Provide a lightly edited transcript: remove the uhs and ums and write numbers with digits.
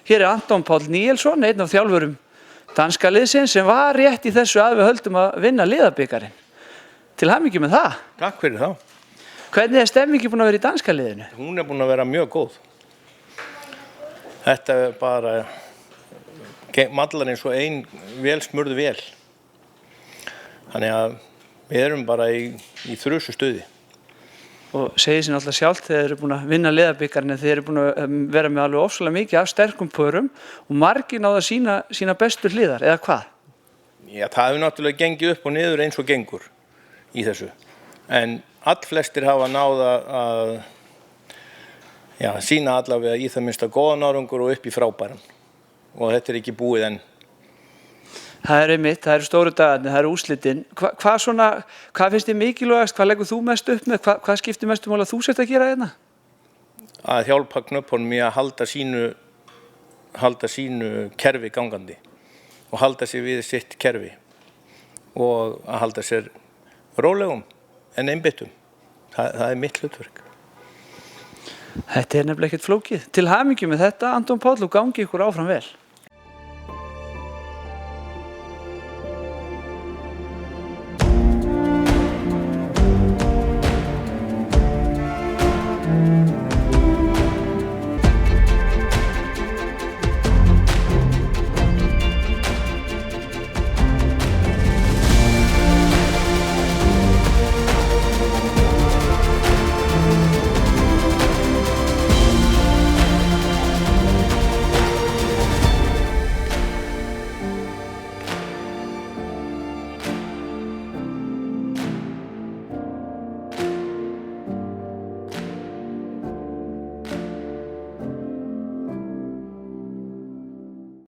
Hér Anton Páll Níelsson, einn af þjálfurum danska liðsins sem var rétt í þessu að við höldum að vinna liðabikarinn. Til hamingju með það. Takk fyrir það. Hvernig stemmingi búin að vera í danska liðinu? Hún búin að vera mjög góð. Þetta bara mallar eins og ein vel smurð vel. Þannig að við erum bara í þrusu stuði. Og segir sér náttúrulega sjálft þegar þeir eru búin að vinna liðabikarinn, þeir eru búin að vera með alveg ofsalega mikið af sterkum pörum og margir náðu að sína bestu hliðar, eða hvað? Já, það hefur náttúrulega gengið upp og niður eins og gengur í þessu. En allflestir hafa náð að sýna allavega í það minnsta góðan árangur og upp í frábæran. Og þetta ekki búið enn. Það einmitt, það eru stóru dagarnir, það eru úrslitin. Hvað finnst þér mikilvægast? Hvað leggur þú mest upp með? Hvað skiptir mestu máli að þú sért að gera hérna? Að hjálpa knöppunum í að halda sínu kerfi gangandi og halda sig við sitt kerfi og að halda sér rólegum en einbeittum. Það mitt hlutverk. Þetta nefnilega ekkert flókið. Til hamingju með þetta, Anton Páll, og gangi ykkur áfram vel.